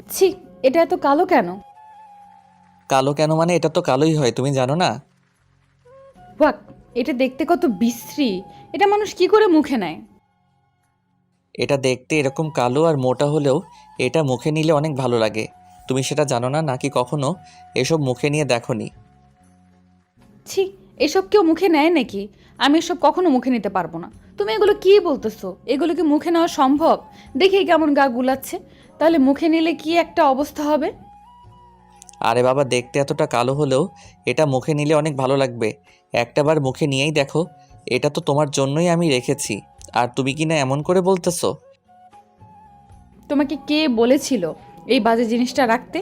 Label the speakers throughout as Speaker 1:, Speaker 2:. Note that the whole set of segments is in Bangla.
Speaker 1: ছি, এটা এত কালো কেন?
Speaker 2: কালো কেন মানে এটা তো কালোই হয়, তুমি জানো না?
Speaker 1: ওয়াক, এটা দেখতে কত বিশ্রী। এটা মানুষ কি করে মুখে নেয়?
Speaker 2: এটা দেখতে এরকম কালো আর মোটা হলেও এটা মুখে নিলে অনেক ভালো লাগে। তুমি সেটা জানো না নাকি কখনো এসব মুখে নিয়ে দেখোনি?
Speaker 1: ছি, এসব কেউ মুখে নেয় নাকি? আমি এসব কখনো মুখে নিতে পারবো না। তুমি এগুলো কি বলতেছো? এগুলো কি মুখে নেওয়া সম্ভব? দেখি কেমন গা গুলাচ্ছে। তাহলে মুখে নিলে কি একটা অবস্থা হবে?
Speaker 2: আরে বাবা, দেখতে এতটা কালো হলেও এটা মুখে নিলে অনেক ভালো লাগবে। একটাবার মুখে নিয়েই দেখো। এটা তো তোমার জন্যই আমি রেখেছি। আর তুমি কি না এমন করে বলতেছো?
Speaker 1: তোমাকে কে বলেছিল এই বাজে জিনিসটা রাখতে?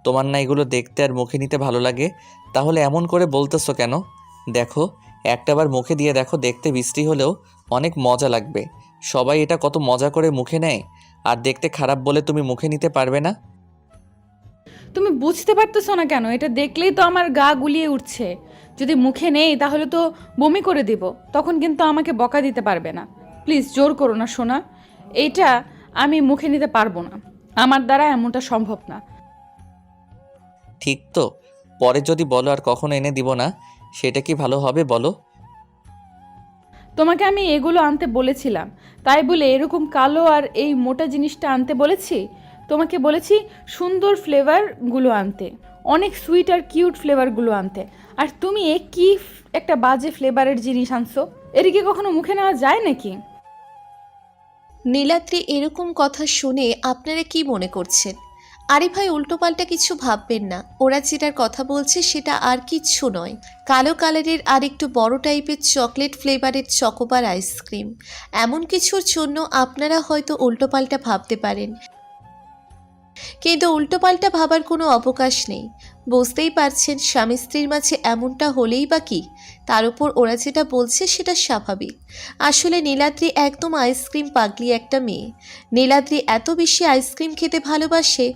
Speaker 2: তোমার না এগুলো দেখতে আর মুখে নিতে ভালো লাগে, তাহলে এমন করে বলতেছো কেন? দেখো, একটাবার মুখে দিয়ে দেখো, দেখতে বিশ্রী হলেও অনেক মজা লাগবে। সবাই এটা কত মজা করে মুখে নেয়, আর দেখতে খারাপ বলে তুমি মুখে নিতে পারবে না?
Speaker 1: তুমি বুঝতে পারতেছো না কেন? এটা দেখলেই তো আমার গা গুলিয়ে উঠছে। যদি মুখে নেই তাহলে তো বমি করে দিব। তখন কিন্তু আমাকে বকা দিতে পারবে না। প্লিজ জোর করো না সোনা। এইটা আমি মুখে নিতে পারবো না। আমার দ্বারা এমনটা সম্ভব না।
Speaker 2: ঠিক তো? পরে যদি বলো আর কখনো এনে দিব না, সেটা কি ভালো হবে বলো?
Speaker 1: তোমাকে আমি এগুলো আনতে বলেছিলাম, তাই বলে এরকম কালো আর এই মোটা জিনিসটা আনতে বলেছি? তোমাকে বলেছি সুন্দর ফ্লেভারগুলো আনতে, অনেক সুইট আর কিউট ফ্লেভারগুলো আনতে। আর তুমি কি একটা বাজে ফ্লেভারের জিনিস আনছো? এটা কি কখনো মুখে নেওয়া যায় নাকি?
Speaker 3: নীলাদ্রি এরকম কথা শুনে আপনারা কি মনে করছেন? আরে ভাই, উল্টোপাল্টা কিছু ভাববেন না। ওরা যেটার কথা বলছে সেটা আর কিচ্ছু নয়। কালো কালারের আর একটু বড় টাইপের চকলেট ফ্লেভারের চকোবার আইসক্রিম। এমন কিছুর জন্য আপনারা হয়তো উল্টোপাল্টা ভাবতে পারেন, কিন্তু উল্টোপাল্টা ভাবার কোনো অবকাশ নেই। বুঝতেই পারছেন স্বামী স্ত্রীর মাঝে এমনটা হলেই বা কি। তার উপর ওরা যেটা বলছে সেটা স্বাভাবিক। আসলে নীলাদ্রি একদম আইসক্রিম পাগলি একটা মেয়ে। নীলাদ্রি এত বেশি আইসক্রিম খেতে ভালোবাসে,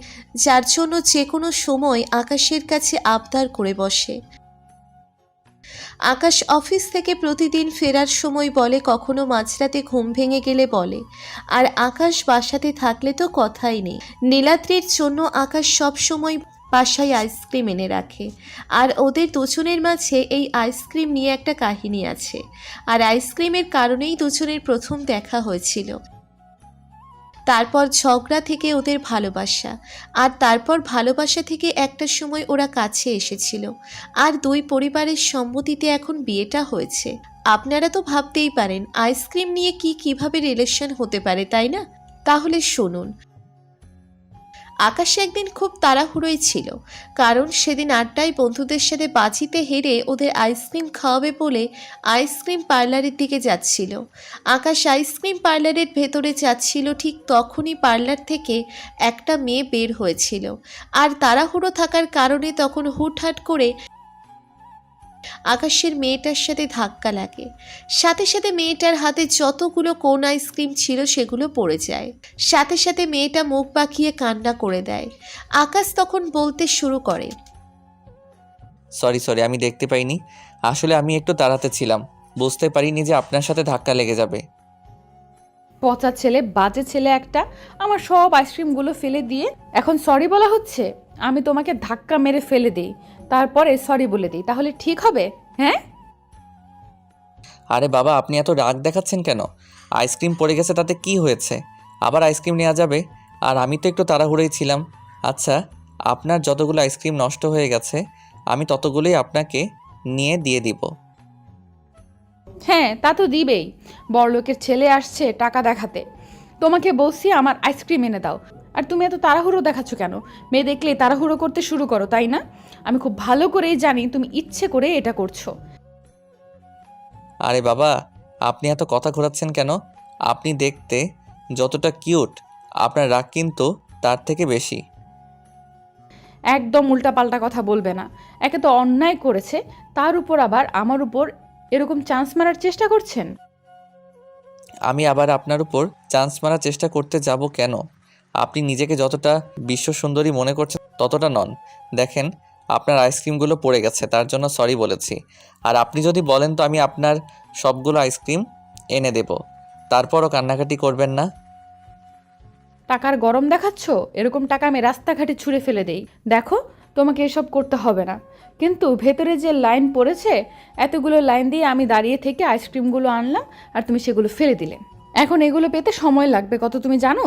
Speaker 3: যার জন্য যে কোনো সময় আকাশের কাছে আবদার করে বসে। আকাশ অফিস থেকে প্রতিদিন ফেরার সময় বলে, কখনো মাঝরাতে ঘুম ভেঙে গেলে বলে। আর আকাশ বাসাতে থাকলে তো কথাই নেই। নীলাদ্রির জন্য আকাশ সব সময় বাসায় আইসক্রিম এনে রাখে। আর ওদের দুজনের মাঝে এই আইসক্রিম নিয়ে একটা কাহিনী আছে। আর আইসক্রিমের কারণেই দুজনের প্রথম দেখা হয়েছিল। তারপর ঝগড়া থেকে ওদের ভালোবাসা, আর তারপর ভালোবাসা থেকে একটা সময় ওরা কাছে এসেছিল। আর দুই পরিবারের সম্মতিতে এখন বিয়েটা হয়েছে। আপনারা তো ভাবতেই পারেন আইসক্রিম নিয়ে কিভাবে রিলেশন হতে পারে, তাই না? তাহলে শুনুন। আকাশ একদিন খুব তাড়াহুড়োই ছিল, কারণ সেদিন আড্ডায় বন্ধুদের সাথে বাজিতে হেরে ওদের আইসক্রিম খাওয়াবে বলে আইসক্রিম পার্লারের দিকে যাচ্ছিল। আকাশ আইসক্রিম পার্লারের ভেতরে যাচ্ছিল, ঠিক তখনই পার্লার থেকে একটা মেয়ে বের হয়েছিল। আর তাড়াহুড়ো থাকার কারণে তখন হুটহাট করে আকাশের মেয়েটার সাথে ধাক্কা লাগে। সাথে সাথে মেয়েটার হাতে যতগুলো কোন আইসক্রিম ছিল সেগুলো পড়ে যায়। সাথে সাথে মেয়েটা মুখ বাঁকিয়ে কান্না করে দেয়। আকাশ তখন বলতে শুরু করে,
Speaker 2: সরি সরি, আমি দেখতে পাইনি। আসলে আমি একটু তাড়াতে ছিলাম, বুঝতে পারিনি যে আপনার সাথে ধাক্কা লেগে যাবে।
Speaker 1: পচা ছেলে, বাজে ছেলে একটা। আমার সব আইসক্রিমগুলো ফেলে দিয়ে এখন সরি বলা হচ্ছে? আমি তোমাকে ধাক্কা মেরে ফেলে দিই, তারপরে সরি বলে দিই, তাহলে ঠিক হবে? হ্যাঁ।
Speaker 2: আরে বাবা, আপনি এত রাগ দেখাচ্ছেন কেন? আইসক্রিম পড়ে গেছে তাতে কি হয়েছে? আবার আইসক্রিম নেওয়া যাবে। আর আমি তো একটু তাড়াহুড়োই ছিলাম। আচ্ছা, আপনার যতগুলো আইসক্রিম নষ্ট হয়ে গেছে আমি ততগুলোই আপনাকে নিয়ে দিয়ে দিব।
Speaker 1: হ্যাঁ, তা তো দিবেই। বড়লোকের ছেলে আসছে টাকা দেখাতে। তোমাকে বলছি আমার আইসক্রিম এনে দাও, আর তুমি এত তাড়াহুড়ো দেখাচ্ছ কেন? মেয়ে দেখলে তাড়াহুড়ো করতে শুরু করো, তাই না? আমি খুব ভালো করেই জানি তুমি ইচ্ছে করে এটা করছো।
Speaker 2: আরে বাবা, আপনি এত কথা ঘোরাচ্ছেন কেন? আপনি দেখতে যতটা কিউট, আপনার রাগ কিন্তু তার থেকে বেশি।
Speaker 1: একদম উল্টাপাল্টা কথা বলবে না। একে তো অন্যায় করেছে, তার উপর আবার আমার উপর এরকম চান্স মারার চেষ্টা করছেন।
Speaker 2: আমি আবার আপনার উপর চান্স মারার চেষ্টা করতে যাব কেন? আপনি নিজেকে যতটা বিশ্ব সুন্দরী মনে করছেন ততটা নন। দেখেন, আপনার আইসক্রিমগুলো পড়ে গেছে, তার জন্য সরি বলেছি। আর আপনি যদি বলেন তো আমি আপনার সবগুলো আইসক্রিম এনে দেব। তারপরও কান্নাকাটি করবেন না।
Speaker 1: টাকার গরম দেখাচ্ছ? এরকম টাকা আমি রাস্তাঘাটে ছুঁড়ে ফেলে দেই। দেখো, তোমাকে এসব করতে হবে না। কিন্তু ভেতরে যে লাইন পড়েছে, এতগুলো লাইন দিয়ে আমি দাঁড়িয়ে থেকে আইসক্রিমগুলো আনলাম আর তুমি সেগুলো ফেলে দিলে। এখন এগুলো পেতে সময় লাগবে কত তুমি জানো?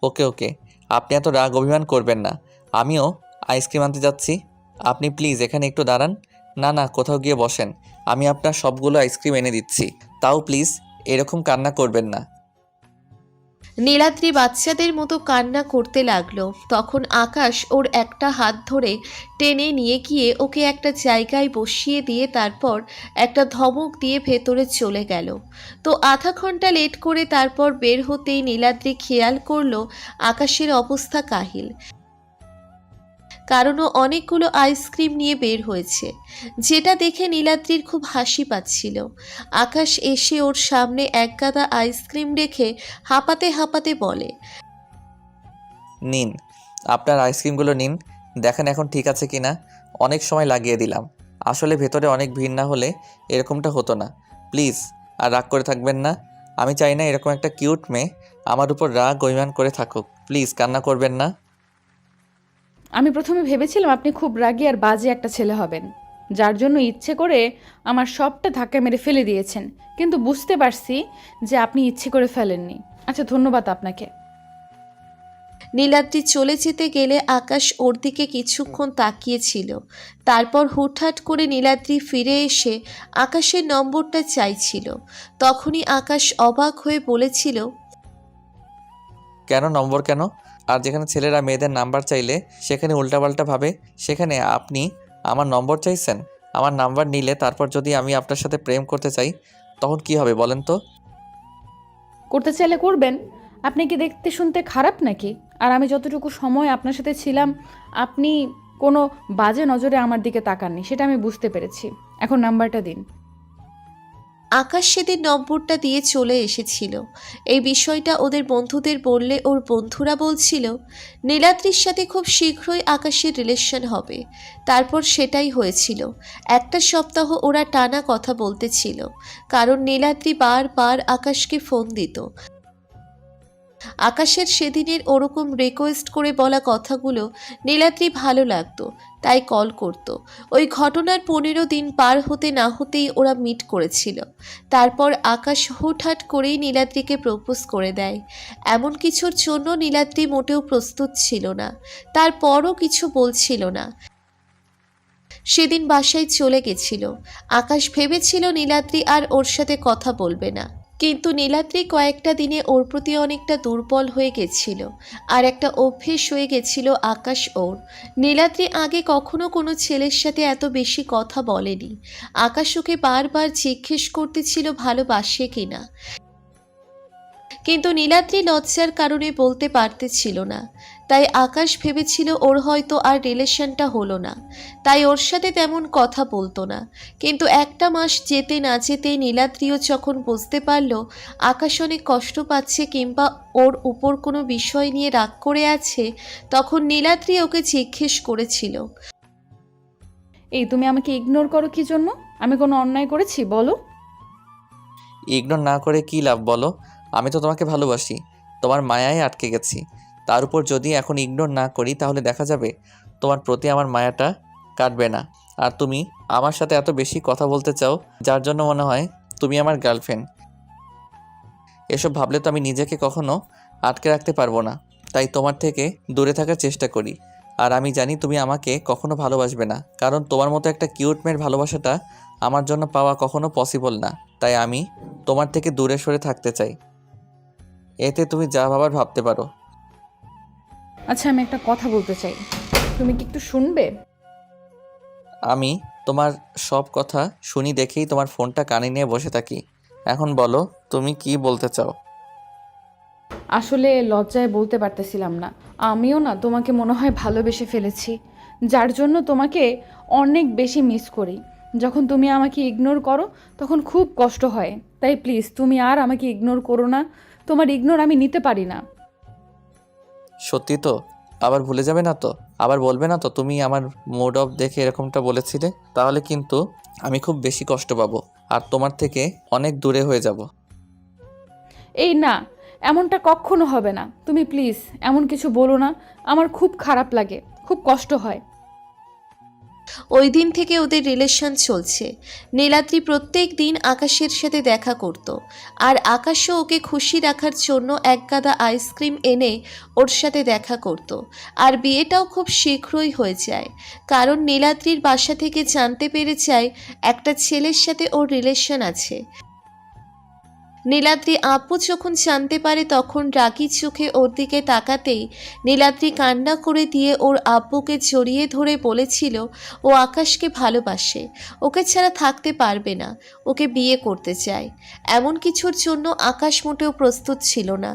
Speaker 2: ওকে ওকে, আপনি এত রাগ অভিমান করবেন না। আমিও আইসক্রিম আনতে যাচ্ছি। আপনি প্লিজ এখানে একটু দাঁড়ান। না না, কোথাও গিয়ে বসেন, আমি আপনার সবগুলো আইসক্রিম এনে দিচ্ছি। তাও প্লিজ এরকম কান্না করবেন না।
Speaker 3: নীলাদ্রি বাচ্চাদের মতো কান্না করতে লাগলো। তখন আকাশ ওর একটা হাত ধরে টেনে নিয়ে গিয়ে ওকে একটা জায়গায় বসিয়ে দিয়ে তারপর একটা ধমক দিয়ে ভেতরে চলে গেল। তো আধা ঘন্টা লেট করে তারপর বের হতেই নীলাদ্রি খেয়াল করলো আকাশের অবস্থা কাহিল, কারণ ও অনেকগুলো আইসক্রিম নিয়ে বের হয়েছে, যেটা দেখে নীলাদ্রির খুব হাসি পাচ্ছিল। আকাশ এসে ওর সামনে এক গাদা আইসক্রিম রেখে হাঁপাতে হাঁপাতে বলে,
Speaker 2: নিন, আপনার আইসক্রিমগুলো নিন, দেখেন এখন ঠিক আছে কি না। অনেক সময় লাগিয়ে দিলাম, আসলে ভেতরে অনেক ভিড় না হলে এরকমটা হতো না। প্লিজ আর রাগ করে থাকবেন না। আমি চাই না এরকম একটা কিউট মেয়ে আমার উপর রাগ অভিমান করে থাকুক। প্লিজ কান্না করবেন না।
Speaker 1: আমি প্রথমে ভেবেছিলাম আপনি খুব রাগী আর বাজে একটা ছেলে হবেন, যার জন্য ইচ্ছে করে আমার সবটা ধাক্কা মেরে ফেলে দিয়েছেন। কিন্তু বুঝতে পারছি যে আপনি ইচ্ছে করে ফেলেননি। আচ্ছা, ধন্যবাদ আপনাকে।
Speaker 3: নীলাদ্রি চলে যেতে গেলে আকাশ ওর দিকে কিছুক্ষণ তাকিয়েছিল। তারপর হুটহাট করে নীলাদ্রি ফিরে এসে আকাশের নম্বরটা চাইছিল। তখনই আকাশ অবাক হয়ে বলেছিল,
Speaker 2: কেন নম্বর কেন? আর যেখানে ছেলেরা মেয়েদের নাম্বার চাইলে সেখানে উল্টাপাল্টা ভাবে, সেখানে আপনি আমার নম্বর চাইছেন? আমার নাম্বার নিলে তারপর যদি আমি আপনার সাথে প্রেম করতে চাই তখন কি হবে বলেন তো?
Speaker 1: করতে চাইলে করবেন। আপনি কি দেখতে শুনতে খারাপ নাকি? আর আমি যতটুকু সময় আপনার সাথে ছিলাম, আপনি কোনো বাজে নজরে আমার দিকে তাকাননি, সেটা আমি বুঝতে পেরেছি। এখন নাম্বারটা দিন।
Speaker 3: আকাশ সেদিন নম্বরটা দিয়ে চলে এসেছিল। এই বিষয়টা ওদের বন্ধুদের বললে ওর বন্ধুরা বলছিল নীলাদ্রির সাথে খুব শীঘ্রই আকাশের রিলেশন হবে। তারপর সেটাই হয়েছিল। একটা সপ্তাহ ওরা টানা কথা বলতেছিল, কারণ নীলাদ্রি বারবার আকাশকে ফোন দিত। আকাশের সেদিনের ওরকম রিকোয়েস্ট করে বলা কথাগুলো নীলাদ্রি ভালো লাগতো, তাই কল করত। ওই ঘটনার 15 দিন পার হতে না হতেই ওরা মিট করেছিল। তারপর আকাশ হুটহাট করেই নীলাদ্রিকে প্রপোজ করে দেয়। এমন কিছুর জন্য নীলাদ্রি মোটেও প্রস্তুত ছিল না, তারপরও কিছু বলছিল না। সেদিন বাসায় চলে গেছিল। আকাশ ভেবেছিল নীলাদ্রি আর ওর সাথে কথা বলবে না, কিন্তু নীলাদ্রি কয়েকটা দিনে ওর প্রতি অনেকটা দুর্বল হয়ে গেছিল। আর একটা অভ্যেস হয়ে গেছিল আকাশ ওর। নীলাদ্রি আগে কখনো কোনো ছেলের সাথে এত বেশি কথা বলেনি। আকাশ ওকে বারবার জিজ্ঞেস করতেছিল ভালোবাসে কিনা, কিন্তু নীলাদ্রি লজ্জার কারণে বলতে পারতেছিল না। তাই আকাশ ভেবেছিল ওর হয়তো আর রিলেশনটা হলো না, তাই ওর সাথে তেমন কথা বলতো না। কিন্তু একটা মাস যেতে না যেতেই নীলাদ্রিও যখন বুঝতে পারল আকাশ অনেক কষ্ট পাচ্ছে কিংবা ওর উপর কোনো বিষয় নিয়ে রাগ করে আছে, তখন নীলাদ্রি ওকে জিজ্ঞেস করেছিল,
Speaker 1: এই তুমি আমাকে ইগনোর করো কি জন্য? আমি কোনো অন্যায় করেছি বলো?
Speaker 2: ইগনোর না করে কী লাভ বলো? আমি তো তোমাকে ভালোবাসি, তোমার মায়ায় আটকে গেছি। তার উপর যদি এখন ইগনোর না করি তাহলে দেখা যাবে তোমার প্রতি আমার মায়াটা কাটবে না। আর তুমি আমার সাথে এত বেশি কথা বলতে চাও, যার জন্য মনে হয় তুমি আমার গার্লফ্রেন্ড। এসব ভাবলে তো আমি নিজেকে কখনো আটকে রাখতে পারবো না, তাই তোমার থেকে দূরে থাকার চেষ্টা করি। আর আমি জানি তুমি আমাকে কখনো ভালোবাসবে না, কারণ তোমার মতো একটা কিউট মেয়ের ভালোবাসাটা আমার জন্য পাওয়া কখনো পসিবল না। তাই আমি তোমার থেকে দূরে সরে থাকতে চাই। এতে তুমি যা ভাবার ভাবতে পারো।
Speaker 1: আচ্ছা, আমি একটা কথা বলতে চাই, তুমি কি একটু শুনবে?
Speaker 2: আমি তোমার সব কথা শুনি দেখেই তোমার ফোনটা কানে নিয়ে বসে থাকি। এখন বলো তুমি কি বলতে চাও।
Speaker 1: আসলে লজ্জায় বলতে পারতেছিলাম না। আমিও না তোমাকে মনে হয় ভালোবেসে ফেলেছি, যার জন্য তোমাকে অনেক বেশি মিস করি। যখন তুমি আমাকে ইগনোর করো তখন খুব কষ্ট হয়। তাই প্লিজ তুমি আর আমাকে ইগনোর করো না। তোমার ইগনোর আমি নিতে পারি না।
Speaker 2: সত্যি তো? আবার ভুলে যাবে না তো? আবার বলবে না তো তুমি আমার মুড অফ দেখে এরকমটা বলেছিলে? তাহলে কিন্তু আমি খুব বেশি কষ্ট পাবো আর তোমার থেকে অনেক দূরে হয়ে যাব।
Speaker 1: এই না, এমনটা কখনো হবে না। তুমি প্লিজ এমন কিছু বলো না, আমার খুব খারাপ লাগে, খুব কষ্ট হয়।
Speaker 3: ওই দিন থেকে ওদের রিলেশন চলছে। নীলাদ্রি প্রত্যেক দিন আকাশের সাথে দেখা করত, আর আকাশও ওকে খুশি রাখার জন্য এক গাদা আইসক্রিম এনে ওর সাথে দেখা করত। আর বিয়েটাও খুব শীঘ্রই হয়ে যায়, কারণ নীলাদ্রির বাসা থেকে জানতে পেরে যায় একটা ছেলের সাথে ওর রিলেশন আছে। নীলাদ্রি আপু যখন জানতে পারে তখন রাগী চোখে ওর দিকে তাকাতেই নীলাদ্রি কান্না করে দিয়ে ওর আব্বুকে জড়িয়ে ধরে বলেছিল ও আকাশকে ভালোবাসে, ওকে ছাড়া থাকতে পারবে না, ওকে বিয়ে করতে চায়। এমন কিছুর জন্য আকাশ মোটেও প্রস্তুত ছিল না।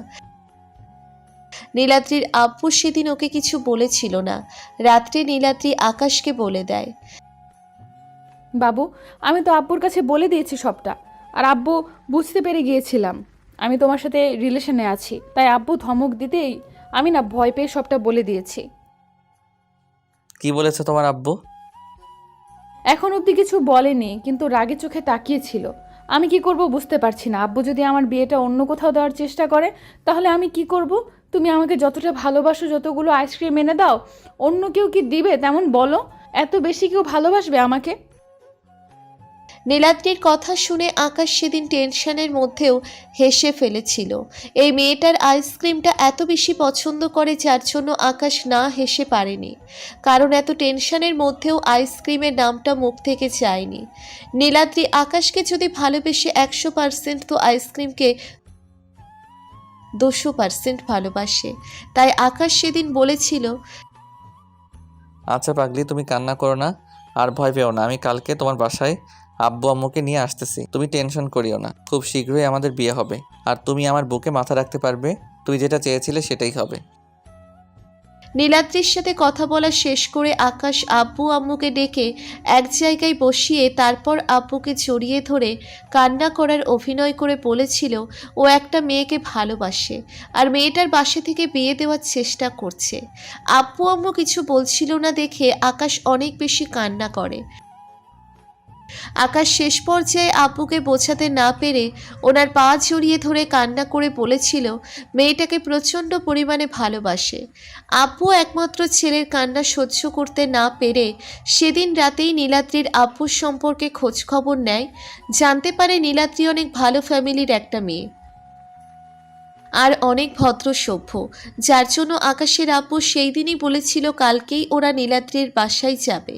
Speaker 3: নীলাদ্রির আব্বু সেদিন ওকে কিছু বলেছিল না। রাত্রে নীলাদ্রি আকাশকে বলে দেয়,
Speaker 1: বাবু, আমি তো আব্বুর কাছে বলে দিয়েছি সবটা। আর আব্বু বুঝতে পেরে গিয়েছিলাম আমি তোমার সাথে রিলেশনে আছি, তাই আব্বু ধমক দিতেই আমি না ভয় পেয়ে সবটা বলে দিয়েছি।
Speaker 2: কি বলেছে তোমার আব্বু?
Speaker 1: এখন অবধি কিছু বলেনি, কিন্তু রাগে চোখে তাকিয়েছিল। আমি কি করব বুঝতে পারছি না। আব্বু যদি আমার বিয়েটা অন্য কোথাও দেওয়ার চেষ্টা করে তাহলে আমি কি করব? তুমি আমাকে যতটা ভালোবাসো, যতগুলো আইসক্রিম এনে দাও, অন্য কেউ কি দিবে তেমন বলো? এত বেশি কেউ ভালোবাসবে আমাকে?
Speaker 3: নীলাদ্রির কথা শুনে আকাশ সেদিন টেনশনের মধ্যেও হেসে ফেলেছিল। এই মেয়েটার আইসক্রিমটা এত বেশি পছন্দ করে যার জন্য আকাশ না হেসে পারেনি, কারণ এত টেনশনের মধ্যেও আইসক্রিমের নামটা মুখ থেকে যায়নি। নীলাদ্রি আকাশকে যদি ভালোবেসে 100%, তো আইসক্রিমকে 200% ভালোবাসে। তাই আকাশ সেদিন বলেছিল,
Speaker 2: আচ্ছা পাগলি, তুমি কান্না করো না আর ভয় পেও না। আমি কালকে তোমার বাসায় আব্বু আম্মুকে নিয়ে আসতেছি, তুমি টেনশন করিও না। খুব শীঘ্রই আমাদের বিয়ে হবে, আর তুমি আমার বুকে মাথা রাখতে পারবে। তুই যেটা চেয়েছিলে সেটাই হবে।
Speaker 3: নীলাদ্রির সাথে কথা বলা শেষ করে আকাশ আব্বু আম্মুকে ডেকে এক জায়গায় বসিয়ে তারপর আব্বুকে জড়িয়ে ধরে কান্না করার অভিনয় করে বলেছিল ও একটা মেয়েকে ভালোবাসে আর মেয়েটার বাসা থেকে বিয়ে দেওয়ার চেষ্টা করছে। আব্বু আম্মু কিছু বলছিল না দেখে আকাশ অনেক বেশি কান্না করে। আকাশ শেষ পর্যায়ে আব্বুকে বোঝাতে না পেরে ওনার পা জড়িয়ে ধরে কান্না করে বলেছিল মেয়েটাকে প্রচণ্ড পরিমাণে ভালোবাসে। আব্বু একমাত্র ছেলের কান্না সহ্য করতে না পেরে সেদিন রাতেই নীলাদ্রির আব্বুর সম্পর্কে খোঁজখবর নেয়। জানতে পারে নীলাদ্রি অনেক ভালো ফ্যামিলির একটা মেয়ে আর অনেক ভদ্র সভ্য, যার জন্য আকাশের আব্বু সেই দিনই বলেছিল কালকেই ওরা নীলাদ্রির বাসায় যাবে।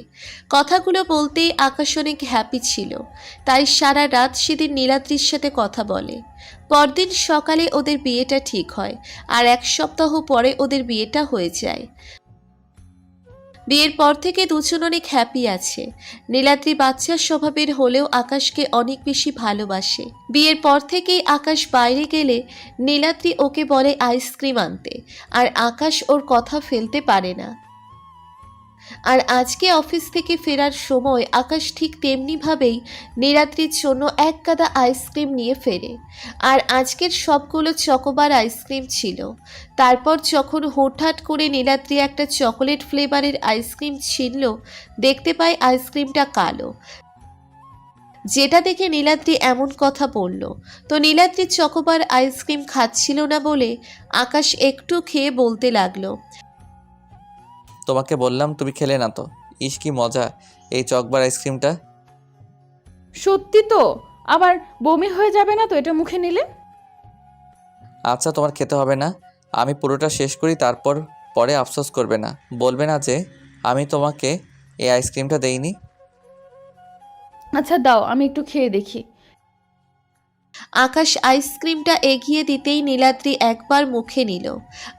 Speaker 3: কথাগুলো বলতেই আকাশ অনেক হ্যাপি ছিল, তাই সারা রাত সেদিন নীলাদ্রির সাথে কথা বলে। পরদিন সকালে ওদের বিয়েটা ঠিক হয়, আর 1 সপ্তাহ পরে ওদের বিয়েটা হয়ে যায়। বিয়ের পর থেকে দুজন অনেক হ্যাপি আছে। নীলাদ্রি বাচ্চার স্বভাবের হলেও আকাশকে অনেক বেশি ভালোবাসে। বিয়ের পর থেকেই আকাশ বাইরে গেলে নীলাদ্রি ওকে বলে আইসক্রিম আনতে, আর আকাশ ওর কথা ফেলতে পারে না। আর আজকে অফিস থেকে ফেরার সময় আকাশ ঠিক তেমনিভাবেই নীলাদ্রির জন্য এক গাদা আইসক্রিম নিয়ে ফেরে। আর আজকের সবগুলো চকোবার আইসক্রিম ছিল। তারপর যখন হঠাৎ করে নীলাদ্রি একটা চকোলেট ফ্লেভারের আইসক্রিম ছিনল, দেখতে পায় আইসক্রিমটা কালো, যেটা দেখে নীলাদ্রি এমন কথা বলল। তো নীলাদ্রি চকোবার আইসক্রিম খাচ্ছিল না বলে আকাশ একটু খেয়ে বলতে লাগলো,
Speaker 2: তোমাকে বললাম তুমি খেলে না তো। ইস কি মজা এই চকবার আইসক্রিমটা।
Speaker 1: সত্যি তো? আবার বমি হয়ে যাবে না তো এটা মুখে নিলে?
Speaker 2: আচ্ছা তোমার খেতে হবে না, আমি পুরোটা শেষ করি, তারপর পরে আফসোস করবে না, বলবে না যে আমি তোমাকে এই আইসক্রিমটা দেইনি।
Speaker 1: আচ্ছা দাও, আমি একটু খেয়ে দেখি।
Speaker 3: আকাশ আইসক্রিমটা এগিয়ে দিতেই নীলাদ্রি একবার মুখে নিল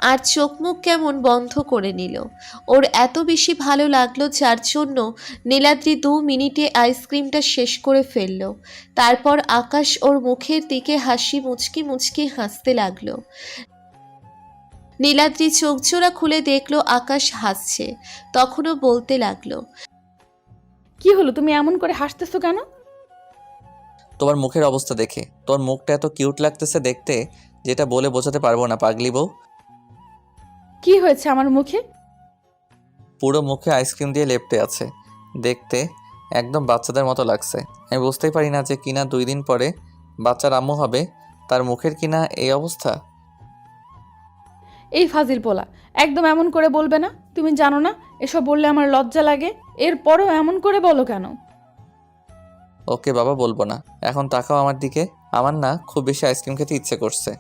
Speaker 3: আর চোখ মুখ কেমন বন্ধ করে নিল। ওর এত বেশি ভালো লাগলো যার জন্য নীলাদ্রি 2 মিনিটে আইসক্রিমটা শেষ করে ফেলল। তারপর আকাশ ওর মুখের দিকে হাসি মুচকি মুচকি হাসতে লাগলো। নীলাদ্রি চোখ জোড়া খুলে দেখলো আকাশ হাসছে, তখনও বলতে লাগলো,
Speaker 1: কি হলো, তুমি এমন করে হাসতেছো কেন?
Speaker 2: তোমার মুখের অবস্থা দেখে। তোর মুখটা এত কিউট লাগতেছে দেখতে, যেটা বলে বোঝাতে পারবো না পাগলি বউ।
Speaker 1: কি হয়েছে আমার মুখে?
Speaker 2: পুরো মুখে আইসক্রিম দিয়ে লেপ্টে আছে, দেখতে একদম বাচ্চাদের মতো লাগছে। আমি বুঝতেই পারি না যে কিনা 2 দিন পরে বাচ্চার আম্মু হবে, তার মুখের কিনা এই অবস্থা।
Speaker 1: এই ফাজিল পোলা, একদম এমন করে বলবে না। তুমি জানো না এসব বললে আমার লজ্জা লাগে, এরপরও এমন করে বলো কেন?
Speaker 2: ওকে বাবা, বলবো না। এখন তাকাও আমার দিকে। আমার না খুব বেশি আইসক্রিম খেতে ইচ্ছে করছে।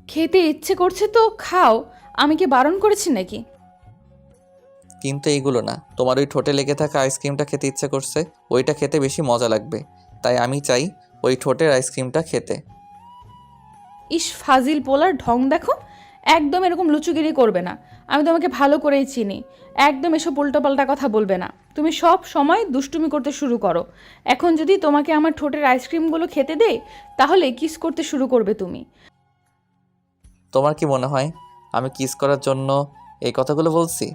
Speaker 1: খেতে ইচ্ছে করছে তো খাও, আমি কি বারণ করেছি নাকি?
Speaker 2: কিন্তু এইগুলো না, তোমার ওই ঠোঁটে লেগে থাকা আইসক্রিমটা খেতে ইচ্ছে করছে। ওইটা খেতে বেশি মজা লাগবে, তাই আমি চাই ওই ঠোঁটের আইসক্রিমটা খেতে।
Speaker 1: ইস, ফাজিল পোলার ঢং দেখো। একদম এরকম লুচুগিরি করবে না, আমি তোমাকে ভালো করেই চিনি। একদম এসব উল্টোপাল্টা কথা বলবে না। তুমি সব সময় দুষ্টুমি করতে শুরু করো। এখন যদি তোমাকে আমার ঠোঁটের আইসক্রিমগুলো খেতে দেই, তাহলে কিস করতে শুরু করবে তুমি।
Speaker 2: তোমার কি মনে হয় আমি কিস করার জন্য এই কথাগুলো বলছি?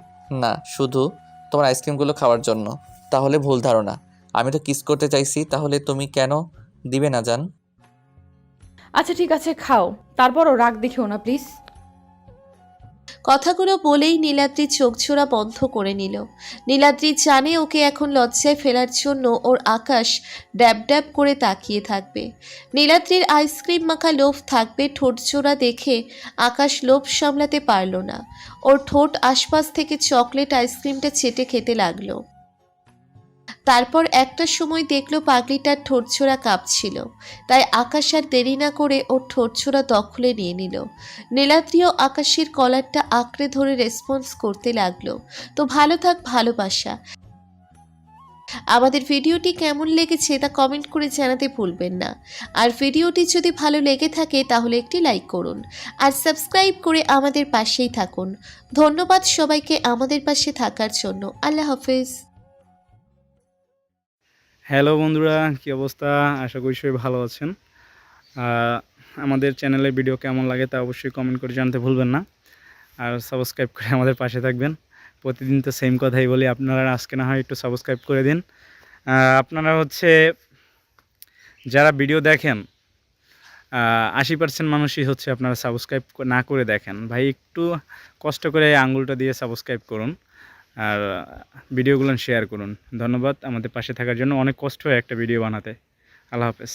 Speaker 2: না, শুধু তোমার আইসক্রিমগুলো খাওয়ার জন্য। তাহলে ভুল ধারণা। আমি তো কিস করতে চাইছি, তাহলে তুমি কেন দিবে না জান?
Speaker 1: আচ্ছা ঠিক আছে, খাও, তারপরও রাগ দেখিও না প্লিজ।
Speaker 3: কথাগুলো বলেই নীলাদ্রি চোখজোড়া বন্ধ করে নিল। নীলাদ্রি জানে ওকে এখন লজ্জায় ফেলার জন্য ওর আকাশ ড্যাব ড্যাব করে তাকিয়ে থাকবে। নীলাদ্রির আইসক্রিম মাখা লোভ থাকবে ঠোঁটজোড়া দেখে আকাশ লোভ সামলাতে পারল না। ওর ঠোঁট আশপাশ থেকে চকলেট আইসক্রিমটা চেটে খেতে লাগলো। তারপর একটা সময় দেখলো পাগলিটার ঠোঁটছোড়া কাঁপছিল, তাই আকাশ আর দেরি না করে ওর ঠোঁটছোড়া দখলে নিয়ে নিল। নীলাদ্রিও আকাশের কলারটা আঁকড়ে ধরে রেসপন্স করতে লাগলো। তো ভালো থাক ভালোবাসা। আমাদের ভিডিওটি কেমন লেগেছে তা কমেন্ট করে জানাতে ভুলবেন না। আর ভিডিওটি যদি ভালো লেগে থাকে তাহলে একটি লাইক করুন আর সাবস্ক্রাইব করে আমাদের পাশেই থাকুন। ধন্যবাদ সবাইকে আমাদের পাশে থাকার জন্য। আল্লাহ হাফেজ।
Speaker 4: হ্যালো বন্ধুরা, কী অবস্থা? আশা করি সবাই ভালো আছেন। আমাদের চ্যানেলের ভিডিও কেমন লাগে তা অবশ্যই কমেন্ট করে জানতে ভুলবেন না। আর সাবস্ক্রাইব করে আমাদের পাশে থাকবেন। প্রতিদিন তো সেম কথাই বলি, আপনারা আজকে না হয় একটু সাবস্ক্রাইব করে দিন। আপনারা যারা ভিডিও দেখেন 80% মানুষই আপনারা সাবস্ক্রাইব না করে দেখেন। ভাই একটু কষ্ট করে আঙুলটা দিয়ে সাবস্ক্রাইব করুন আর ভিডিওগুলো শেয়ার করুন। ধন্যবাদ আমাদের পাশে থাকার জন্য। অনেক কষ্ট হয় একটা ভিডিও বানাতে। আল্লাহ হাফেজ।